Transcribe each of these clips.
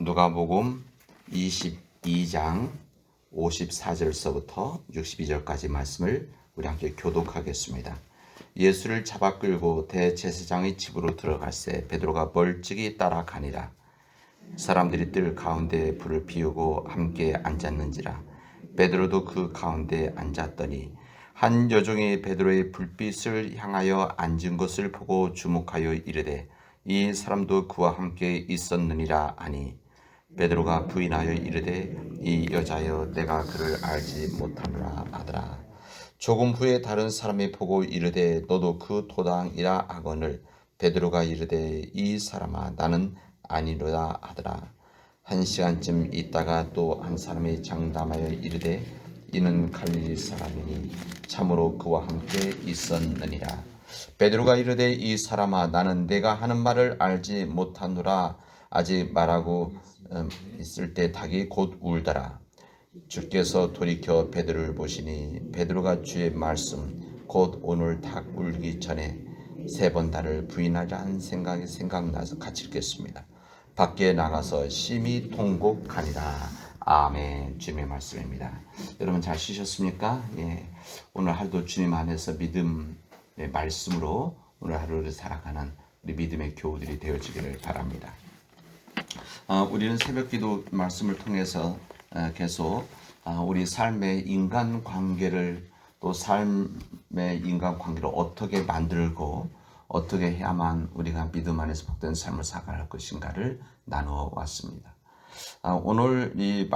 누가복음 22장 54절서부터 62절까지 말씀을 우리 함께 교독하겠습니다. 예수를 잡아 끌고 대제사장의 집으로 들어갈새 베드로가 멀찍이 따라가니라. 사람들이 뜰 가운데 불을 피우고 함께 앉았는지라. 베드로도 그 가운데 앉았더니 한 여종이 베드로의 불빛을 향하여 앉은 것을 보고 주목하여 이르되 이 사람도 그와 함께 있었느니라 하니, 베드로가 부인하여 이르되 이 여자여 내가 그를 알지 못하노라 하더라. 조금 후에 다른 사람이 보고 이르되 너도 그 도당이라 하거늘 베드로가 이르되 이 사람아 나는 아니로다 하더라. 한 시간쯤 있다가 또 한 사람이 장담하여 이르되 이는 갈릴리 사람이니 참으로 그와 함께 있었느니라. 베드로가 이르되 이 사람아 나는 내가 하는 말을 알지 못하노라. 아직 말하고 있을 때 닭이 곧 울더라. 주께서 돌이켜 베드로를 보시니 베드로가 주의 말씀 곧 오늘 닭 울기 전에 3번 나를 부인하려 한 생각이 생각나서 같이 읽겠습니다. 밖에 나가서 심히 통곡하니라. 아멘. 주님의 말씀입니다. 여러분 잘 쉬셨습니까? 예. 오늘 하루도 주님 안에서 믿음의 말씀으로 오늘 하루를 살아가는 우리 믿음의 교우들이 되어지기를 바랍니다. 우리는 새벽기도 말씀을 통해서 계속 우리 삶의 인간관계를 또 삶의 인간관계를 어떻게 만들고 어떻게 해야만 우리가 믿음 안에서 복된 삶을 살아갈 것인가를 나누어 왔습니다. 오늘 이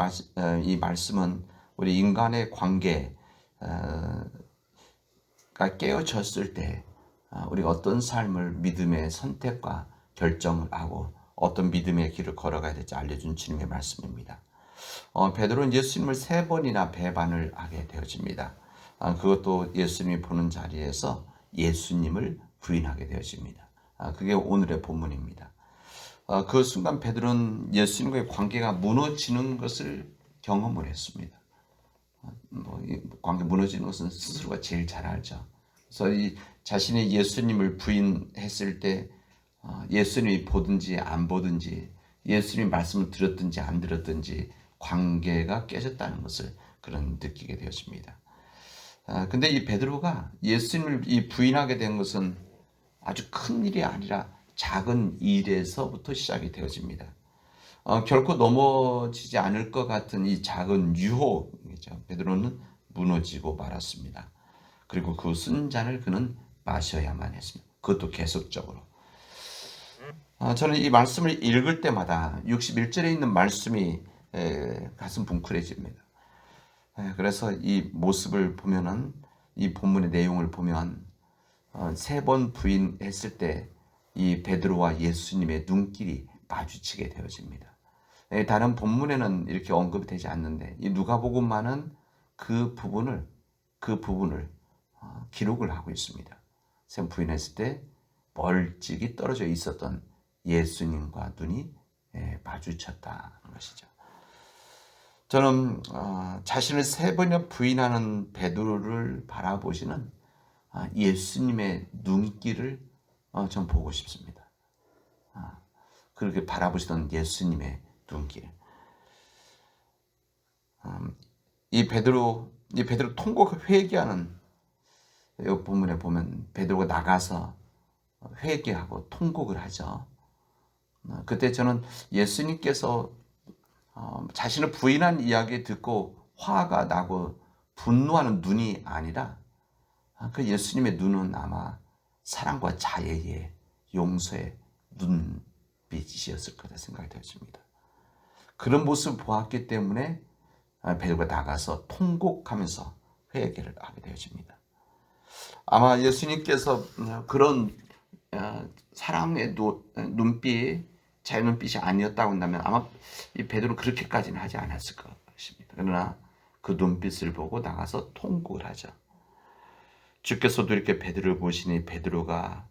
말씀은 우리 인간의 관계가 깨어졌을 때 우리가 어떤 삶을 믿음의 선택과 결정을 하고 어떤 믿음의 길을 걸어가야 될지 알려준 주님의 말씀입니다. 베드로는 예수님을 3번이나 배반을 하게 되어집니다. 그것도 예수님이 보는 자리에서 예수님을 부인하게 되어집니다. 그게 오늘의 본문입니다. 그 순간 베드로는 예수님과의 관계가 무너지는 것을 경험을 했습니다. 관계 무너지는 것은 스스로가 제일 잘 알죠. 그래서 자신이 예수님을 부인했을 때 예수님이 보든지 안 보든지 예수님 말씀을 들었든지 안 들었든지 관계가 깨졌다는 것을 그런 느끼게 되었습니다. 근데 이 베드로가 예수님을 부인하게 된 것은 아주 큰 일이 아니라 작은 일에서부터 시작이 되어집니다. 결코 넘어지지 않을 것 같은 이 작은 유혹이죠. 베드로는 무너지고 말았습니다. 그리고 그 쓴 잔을 그는 마셔야만 했습니다. 그것도 계속적으로. 저는 이 말씀을 읽을 때마다 61절에 있는 말씀이 가슴 뭉클해집니다. 그래서 이 모습을 보면은 이 본문의 내용을 보면 3번 부인했을 때 이 베드로와 예수님의 눈길이 마주치게 되어집니다. 다른 본문에는 이렇게 언급이 되지 않는데 이 누가복음만은 그 부분을 기록을 하고 있습니다. 3번 부인했을 때 멀찍이 떨어져 있었던 예수님과 눈이 마주쳤다는 것이죠. 저는 자신을 3번이나 부인하는 베드로를 바라보시는 예수님의 눈길을 좀 보고 싶습니다. 그렇게 바라보시던 예수님의 눈길. 이 베드로 통곡 회개하는 이 본문에 보면 베드로가 나가서 회개하고 통곡을 하죠. 그때 저는 예수님께서 자신을 부인한 이야기 듣고 화가 나고 분노하는 눈이 아니라 그 예수님의 눈은 아마 사랑과 자애의 용서의 눈빛이었을 거다 생각이 되었습니다. 그런 모습을 보았기 때문에 베드로가 나가서 통곡하면서 회개를 하게 되어집니다. 아마 예수님께서 그런 사랑의 눈빛, 자의 눈빛이 아니었다고 한다면 아마 이 베드로는 그렇게까지는 하지 않았을 것입니다. 그러나 그 눈빛을 보고 나가서 통곡을 하죠. 주께서도 이렇게 베드로를 보시니 베드로가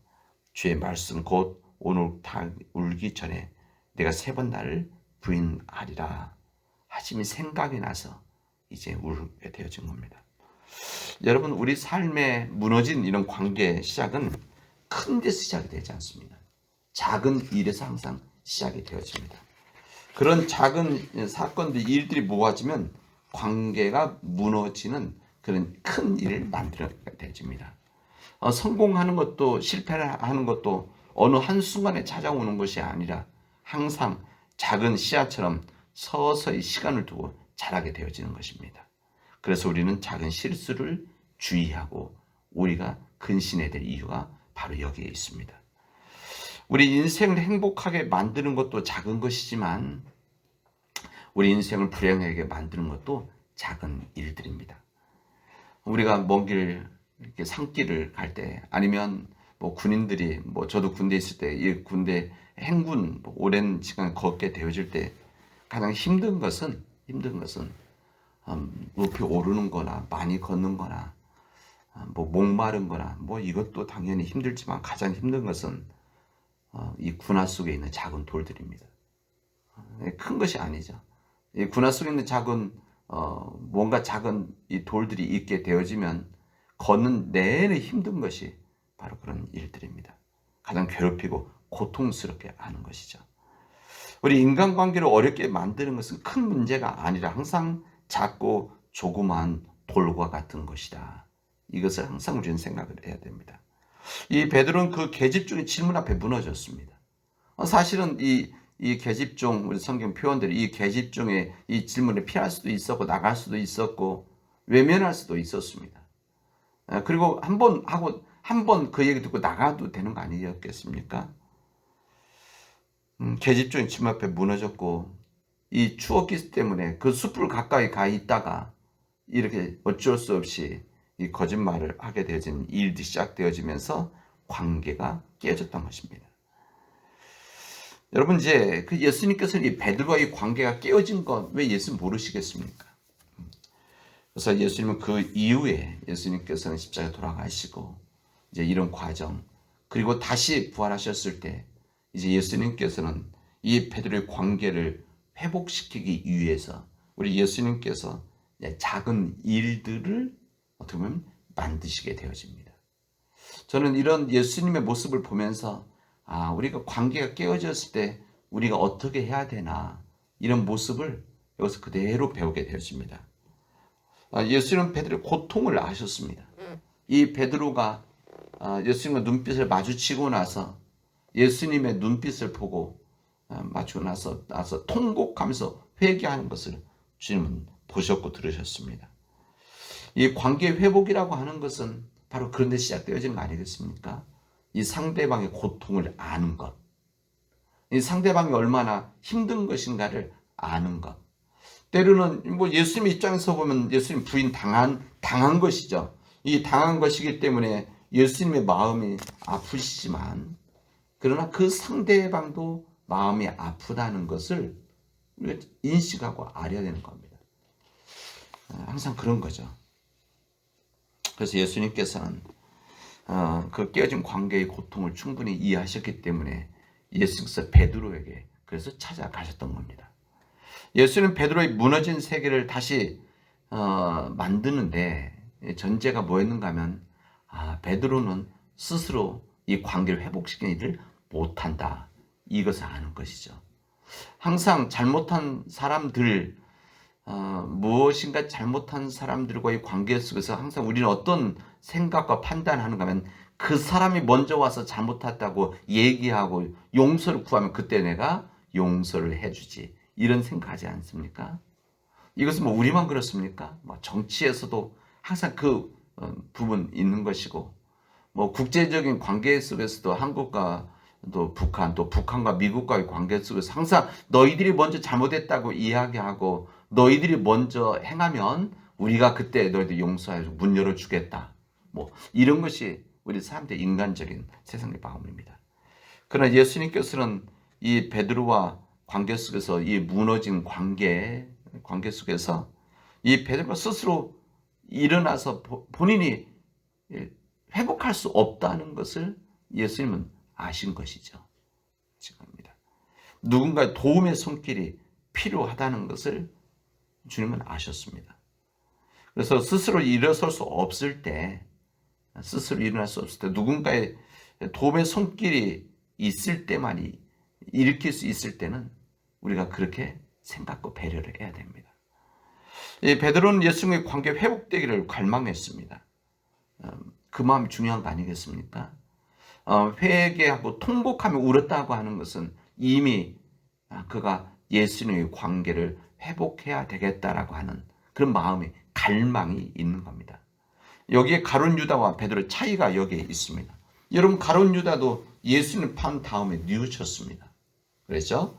주의 말씀 곧 오늘 닭 울기 전에 내가 3번 나를 부인하리라 하심이 생각이 나서 이제 울게 되어진 겁니다. 여러분, 우리 삶에 무너진 이런 관계의 시작은 큰 데서 시작이 되지 않습니다. 작은 일에서 항상 시작이 되어집니다. 그런 작은 사건들, 일들이 모아지면 관계가 무너지는 그런 큰 일을 만들어내게 되집니다. 성공하는 것도 실패하는 것도 어느 한순간에 찾아오는 것이 아니라 항상 작은 씨앗처럼 서서히 시간을 두고 자라게 되어지는 것입니다. 그래서 우리는 작은 실수를 주의하고 우리가 근신해야 될 이유가 바로 여기에 있습니다. 우리 인생을 행복하게 만드는 것도 작은 것이지만 우리 인생을 불행하게 만드는 것도 작은 일들입니다. 우리가 먼 길, 이렇게 산길을 갈 때, 아니면 뭐 군인들이, 뭐 저도 군대에 있을 때, 이 군대 행군 오랜 시간 걷게 되어질 때 가장 힘든 것은 높이 오르는 거나 많이 걷는 거나 뭐 목마른 거나 뭐 이것도 당연히 힘들지만 가장 힘든 것은 이 군화 속에 있는 작은 돌들입니다. 큰 것이 아니죠. 이 군화 속에 있는 작은 뭔가 작은 이 돌들이 있게 되어지면 걷는 내내 힘든 것이 바로 그런 일들입니다. 가장 괴롭히고 고통스럽게 하는 것이죠. 우리 인간관계를 어렵게 만드는 것은 큰 문제가 아니라 항상 작고 조그마한 돌과 같은 것이다. 이것을 항상 우리는 생각을 해야 됩니다. 이 베드로는 그 계집종의 질문 앞에 무너졌습니다. 사실은 이 계집종, 우리 성경 표현대로 이 계집종의 이 질문에 피할 수도 있었고 나갈 수도 있었고 외면할 수도 있었습니다. 그리고 한 번 그 얘기 듣고 나가도 되는 거 아니었겠습니까? 계집종의 질문 앞에 무너졌고 이 추억기 때문에 그 숲을 가까이 가 있다가 이렇게 어쩔 수 없이 이 거짓말을 하게 되어진 일이 시작되어지면서 관계가 깨졌던 것입니다. 여러분, 이제 그 예수님께서는 이 베드로와의 관계가 깨어진 건 왜 예수 모르시겠습니까? 그래서 예수님은 그 이후에 예수님께서는 십자가에 돌아가시고 이제 이런 과정, 그리고 다시 부활하셨을 때 이제 예수님께서는 이 베드로의 관계를 회복시키기 위해서 우리 예수님께서 작은 일들을 어떻게 보면 만드시게 되어집니다. 저는 이런 예수님의 모습을 보면서 우리가 관계가 깨어졌을 때 우리가 어떻게 해야 되나 이런 모습을 여기서 그대로 배우게 되어집니다. 예수님은 베드로의 고통을 아셨습니다. 이 베드로가 예수님과 눈빛을 마주치고 나서 예수님의 눈빛을 보고 마주치고 나서 통곡하면서 회개하는 것을 주님은 보셨고 들으셨습니다. 이 관계 회복이라고 하는 것은 바로 그런 데 시작되어지는 거 아니겠습니까? 이 상대방의 고통을 아는 것, 이 상대방이 얼마나 힘든 것인가를 아는 것. 때로는 뭐 예수님 입장에서 보면 예수님 부인 당한 것이죠. 이 당한 것이기 때문에 예수님의 마음이 아프시지만 그러나 그 상대방도 마음이 아프다는 것을 우리가 인식하고 알아야 되는 겁니다. 항상 그런 거죠. 그래서 예수님께서는 그 깨어진 관계의 고통을 충분히 이해하셨기 때문에 예수님께서 베드로에게 그래서 찾아가셨던 겁니다. 예수는 베드로의 무너진 세계를 다시 만드는데 전제가 뭐였는가 하면 베드로는 스스로 이 관계를 회복시키는 일을 못한다. 이것을 아는 것이죠. 항상 잘못한 사람들, 무엇인가 잘못한 사람들과의 관계 속에서 항상 우리는 어떤 생각과 판단하는가 하면 그 사람이 먼저 와서 잘못했다고 얘기하고 용서를 구하면 그때 내가 용서를 해주지. 이런 생각하지 않습니까? 이것은 뭐 우리만 그렇습니까? 뭐 정치에서도 항상 그 부분 있는 것이고 뭐 국제적인 관계 속에서도 한국과 또 북한, 또 북한과 미국과의 관계 속에서 항상 너희들이 먼저 잘못했다고 이야기하고 너희들이 먼저 행하면 우리가 그때 너희들 용서해서 문 열어주겠다. 뭐 이런 것이 우리 사람들의 인간적인 세상의 마음입니다. 그러나 예수님께서는 이 베드로와 관계 속에서 이 무너진 관계 속에서 이 베드로가 스스로 일어나서 본인이 회복할 수 없다는 것을 예수님은 아신 것이죠. 지금입니다. 누군가의 도움의 손길이 필요하다는 것을 주님은 아셨습니다. 그래서 스스로 일어설 수 없을 때, 누군가의 도움의 손길이 있을 때만이 일으킬 수 있을 때는 우리가 그렇게 생각과 배려를 해야 됩니다. 이 베드로는 예수님의 관계 회복되기를 갈망했습니다. 그 마음이 중요한 거 아니겠습니까? 회개하고 통곡하며 울었다고 하는 것은 이미 그가 예수님의 관계를 회복해야 되겠다라고 하는 그런 마음의 갈망이 있는 겁니다. 여기에 가룟 유다와 베드로의 차이가 여기에 있습니다. 여러분, 가룟 유다도 예수님 판 다음에 뉘우쳤습니다. 그래서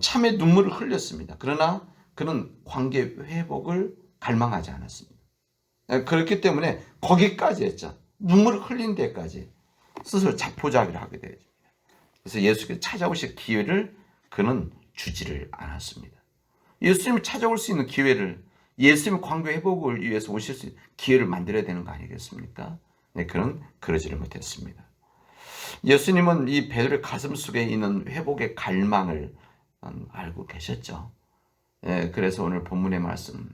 참의 눈물을 흘렸습니다. 그러나 그는 관계 회복을 갈망하지 않았습니다. 그렇기 때문에 거기까지 했죠. 눈물을 흘린 데까지 스스로 자포자기를 하게 되죠. 그래서 예수께서 찾아오실 기회를 그는 주지를 않았습니다. 예수님이 찾아올 수 있는 기회를, 예수님의 관계 회복을 위해서 오실 수 있는 기회를 만들어야 되는 거 아니겠습니까? 네, 그는 그러지를 못했습니다. 예수님은 이 베드로의 가슴 속에 있는 회복의 갈망을 알고 계셨죠. 그래서 오늘 본문의 말씀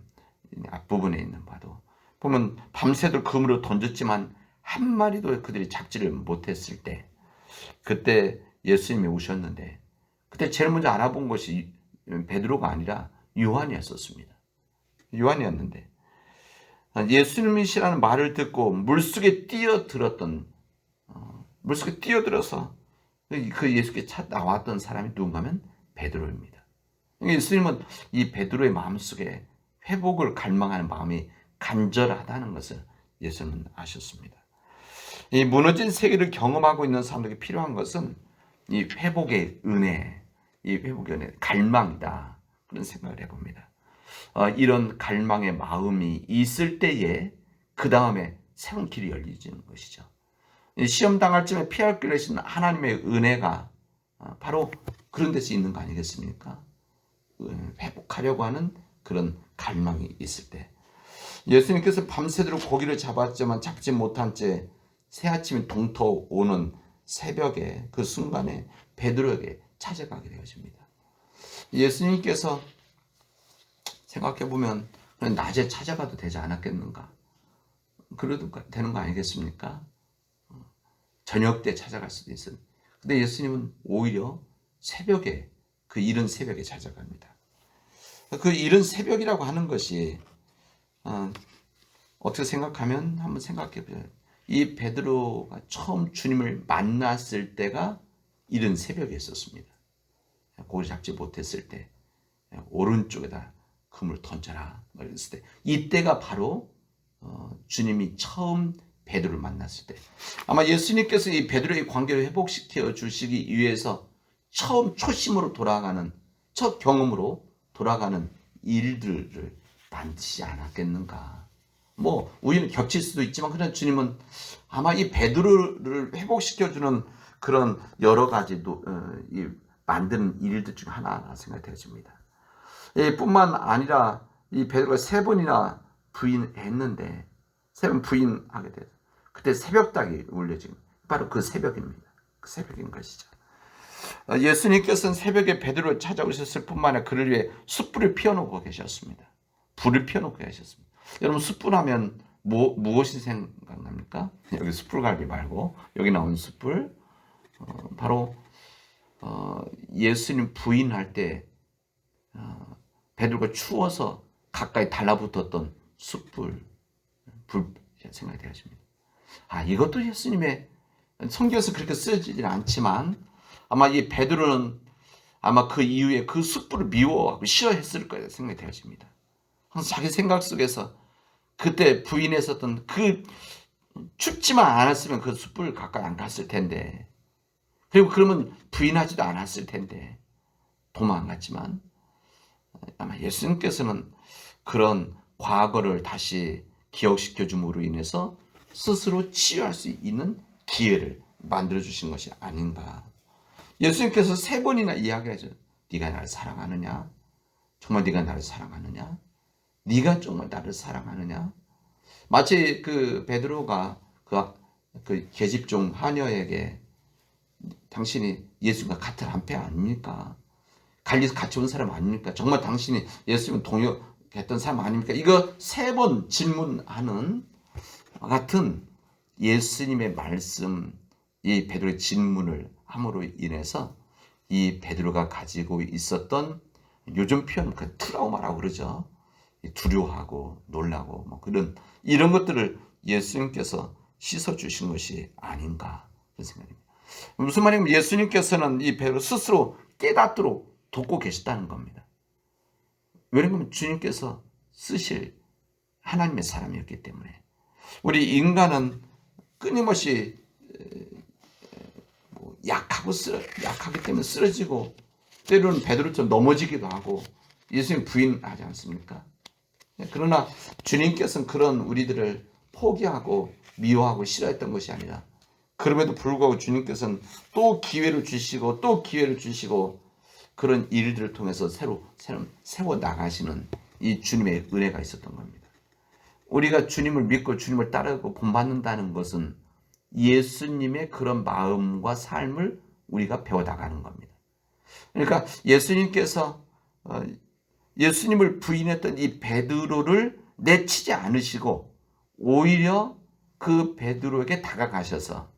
앞부분에 있는 바도 보면 밤새도록 그물을 던졌지만 한 마리도 그들이 잡지를 못했을 때, 그때 예수님이 오셨는데 그때 제일 먼저 알아본 것이 베드로가 아니라 요한이었습니다. 요한이었는데 예수님이시라는 말을 듣고 물속에 뛰어들어서 그 예수께 나왔던 사람이 누군가면 베드로입니다. 예수님은 이 베드로의 마음속에 회복을 갈망하는 마음이 간절하다는 것을 예수님은 아셨습니다. 이 무너진 세계를 경험하고 있는 사람들에게 필요한 것은 이 회복의 은혜, 이 회복의 은혜, 갈망이다. 그런 생각을 해봅니다. 이런 갈망의 마음이 있을 때에 그 다음에 새로운 길이 열리는 것이죠. 시험 당할 쯤에 피할 길을 주신 하나님의 은혜가 바로 그런 데서 있는 거 아니겠습니까? 회복하려고 하는 그런 갈망이 있을 때, 예수님께서 밤새도록 고기를 잡았지만 잡지 못한 채 새아침이 동터 오는 새벽에 그 순간에 베드로에게 찾아가게 되어집니다. 예수님께서 생각해보면 낮에 찾아가도 되지 않았겠는가? 그래도 되는 거 아니겠습니까? 저녁 때 찾아갈 수도 있어요. 근데 예수님은 오히려 새벽에, 그 이른 새벽에 찾아갑니다. 그 이른 새벽이라고 하는 것이 어떻게 생각하면 한번 생각해 보세요. 이 베드로가 처음 주님을 만났을 때가 이른 새벽에 있었습니다. 고기 잡지 못했을 때 오른쪽에다 그물 던져라 그랬을 때, 이때가 바로 주님이 처음 베드로를 만났을 때, 아마 예수님께서 이 베드로의 관계를 회복시켜 주시기 위해서 처음 초심으로 돌아가는, 첫 경험으로 돌아가는 일들을 만드시지 않았겠는가. 뭐 우연히 겹칠 수도 있지만, 그러나 주님은 아마 이 베드로를 회복시켜주는 그런 여러 가지 만드는 일들 중 하나가 생각되어집니다. 뿐만 아니라 이 베드로가 3번이나 부인했는데, 3번 부인하게 돼요. 그때 새벽닭이 울려지는, 바로 그 새벽입니다. 그 새벽인 것이죠. 예수님께서는 새벽에 베드로를 찾아오셨을 뿐만 아니라 그를 위해 숯불을 피워놓고 계셨습니다. 불을 피워놓고 계셨습니다. 여러분, 숯불 하면 무엇이 생각납니까? 여기 숯불갈비 말고 여기 나온 숯불, 바로 예수님 부인할 때 베드로가 추워서 가까이 달라붙었던 숯불, 불 생각이 되어집니다. 이것도 예수님의 성경에서 그렇게 쓰여지지는 않지만, 아마 이 베드로는 아마 그 이후에 그 숯불을 미워하고 싫어했을 거예요. 생각이 되어집니다. 항상 자기 생각 속에서 그때 부인했었던 그, 춥지만 않았으면 그 숯불 가까이 안 갔을 텐데, 그리고 그러면 부인하지도 않았을 텐데 도망갔지만, 아마 예수님께서는 그런 과거를 다시 기억시켜 줌으로 인해서 스스로 치유할 수 있는 기회를 만들어 주신 것이 아닌가. 예수님께서 3번이나 이야기하죠. 네가 나를 사랑하느냐? 정말 네가 나를 사랑하느냐? 네가 정말 나를 사랑하느냐? 마치 그 베드로가 그 계집종 하녀에게 당신이 예수님과 같은 한패 아닙니까? 갈리에서 같이 온 사람 아닙니까? 정말 당신이 예수님 동역했던 사람 아닙니까? 이거 3번 질문하는 같은 예수님의 말씀, 이 베드로의 질문을 함으로 인해서 이 베드로가 가지고 있었던 요즘 표현 그 트라우마라고 그러죠. 두려워하고 놀라고 뭐 이런 것들을 예수님께서 씻어 주신 것이 아닌가 그런 생각입니다. 무슨 말이냐면 예수님께서는 이 베드로 스스로 깨닫도록 돕고 계셨다는 겁니다. 왜냐하면 주님께서 쓰실 하나님의 사람이었기 때문에. 우리 인간은 끊임없이 약하기 때문에 쓰러지고 때로는 베드로처럼 넘어지기도 하고 예수님 부인하지 않습니까? 그러나 주님께서는 그런 우리들을 포기하고 미워하고 싫어했던 것이 아니라 그럼에도 불구하고 주님께서는 또 기회를 주시고 또 기회를 주시고 그런 일들을 통해서 새로 세워 나가시는 이 주님의 은혜가 있었던 겁니다. 우리가 주님을 믿고 주님을 따르고 본받는다는 것은 예수님의 그런 마음과 삶을 우리가 배워나가는 겁니다. 그러니까 예수님께서 예수님을 부인했던 이 베드로를 내치지 않으시고 오히려 그 베드로에게 다가가셔서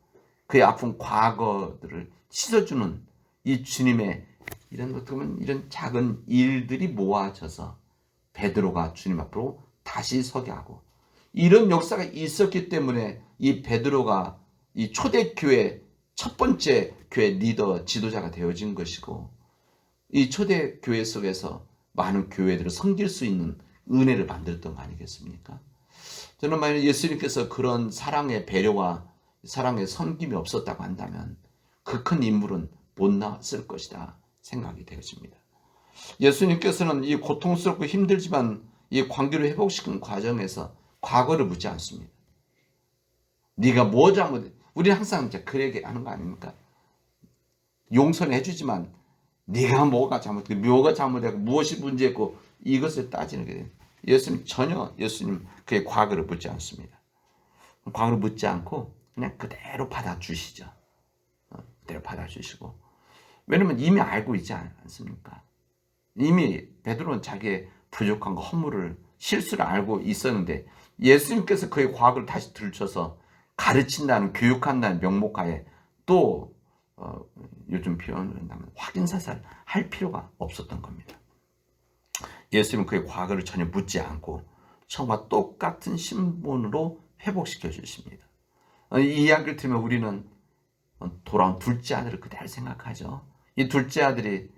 그의 아픈 과거들을 씻어주는 이 주님의 이런 작은 일들이 모아져서 베드로가 주님 앞으로 다시 서게 하고 이런 역사가 있었기 때문에 이 베드로가 이 초대교회 첫 번째 교회 리더 지도자가 되어진 것이고 이 초대교회 속에서 많은 교회들을 섬길 수 있는 은혜를 만들었던 거 아니겠습니까? 저는 만약 예수님께서 그런 사랑의 배려와 사랑의 섬김이 없었다고 한다면 그 큰 인물은 못 나왔을 것이다 생각이 되어집니다. 예수님께서는 이 고통스럽고 힘들지만 이 관계를 회복시키는 과정에서 과거를 묻지 않습니다. 네가 뭐 잘못해? 우리는 항상 이제 그렇게 하는 거 아닙니까? 용서는 해주지만 네가 뭐가 잘못했고 무엇이 문제였고 이것을 따지는 게 됩니다. 예수님 전혀 그의 과거를 묻지 않습니다. 과거를 묻지 않고 그냥 그대로 받아주시죠. 그대로 받아주시고 왜냐면 이미 알고 있지 않습니까? 이미 베드로는 자기의 부족한 거 허물을 실수를 알고 있었는데 예수님께서 그의 과거를 다시 들춰서 가르친다는 교육한다는 명목하에 또 요즘 표현을 한다면 확인사살 할 필요가 없었던 겁니다. 예수님은 그의 과거를 전혀 묻지 않고 처음과 똑같은 신분으로 회복시켜 주십니다. 이 이야기를 들으면 우리는 돌아온 둘째 아들을 그대로 생각하죠. 이 둘째 아들이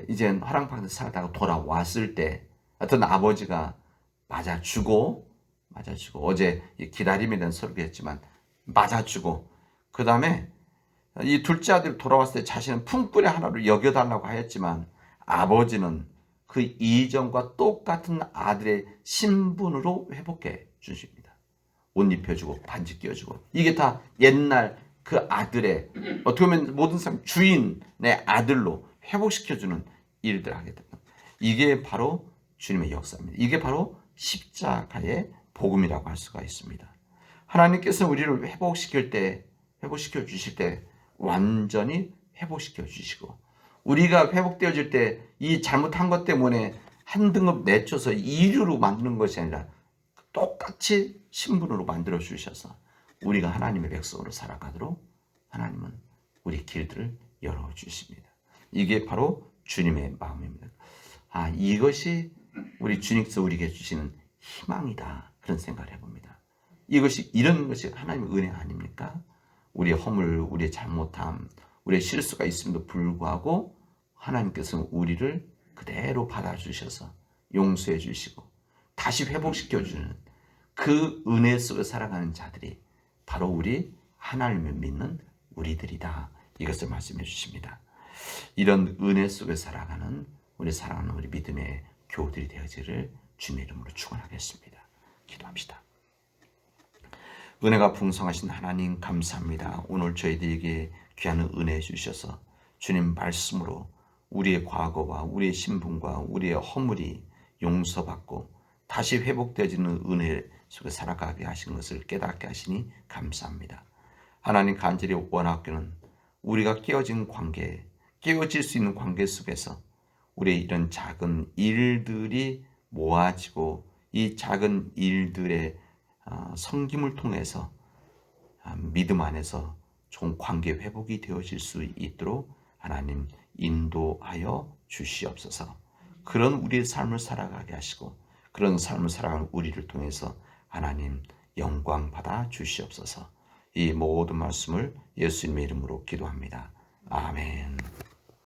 이제 허랑방에서 살다가 돌아왔을 때 어떤 아버지가 맞아주고 어제 기다림에 대한 설교했지만 맞아주고 그 다음에 이 둘째 아들이 돌아왔을 때 자신은 품꾼의 하나로 여겨달라고 하였지만 아버지는 그 이전과 똑같은 아들의 신분으로 회복해 주십니다. 옷 입혀주고 반지 끼워주고 이게 다 옛날 그 아들의 어떻게 보면 모든 사람 주인의 아들로 회복시켜주는 일들을 하게 됩니다. 이게 바로 주님의 역사입니다. 이게 바로 십자가의 복음이라고 할 수가 있습니다. 하나님께서 우리를 회복시켜 주실 때 완전히 회복시켜 주시고 우리가 회복되어질 때 이 잘못한 것 때문에 한 등급 내쳐서 이류로 만드는 것이 아니라 똑같이 신분으로 만들어 주셔서 우리가 하나님의 백성으로 살아가도록 하나님은 우리 길들을 열어주십니다. 이게 바로 주님의 마음입니다. 이것이 우리 주님께서 우리에게 주시는 희망이다. 그런 생각을 해봅니다. 이런 것이 하나님의 은혜 아닙니까? 우리의 허물, 우리의 잘못함, 우리의 실수가 있음에도 불구하고 하나님께서는 우리를 그대로 받아주셔서 용서해 주시고 다시 회복시켜주는 그 은혜 속에 살아가는 자들이 바로 우리 하나님을 믿는 우리들이다. 이것을 말씀해 주십니다. 이런 은혜 속에 살아가는 우리 사랑하는 우리 믿음의 교우들이 되어지기를 주님의 이름으로 축원하겠습니다. 기도합시다. 은혜가 풍성하신 하나님 감사합니다. 오늘 저희들에게 귀한 은혜 주셔서 주님 말씀으로 우리의 과거와 우리의 신분과 우리의 허물이 용서받고 다시 회복되어지는 은혜 속에 살아가게 하신 것을 깨닫게 하시니 감사합니다. 하나님 간절히 원하기는 우리가 깨어질 수 있는 관계 속에서 우리의 이런 작은 일들이 모아지고 이 작은 일들의 섬김을 통해서 믿음 안에서 좋은 관계 회복이 되어질 수 있도록 하나님 인도하여 주시옵소서. 그런 우리의 삶을 살아가게 하시고 그런 삶을 살아가는 우리를 통해서 하나님 영광 받아 주시옵소서. 이 모든 말씀을 예수님의 이름으로 기도합니다. 아멘.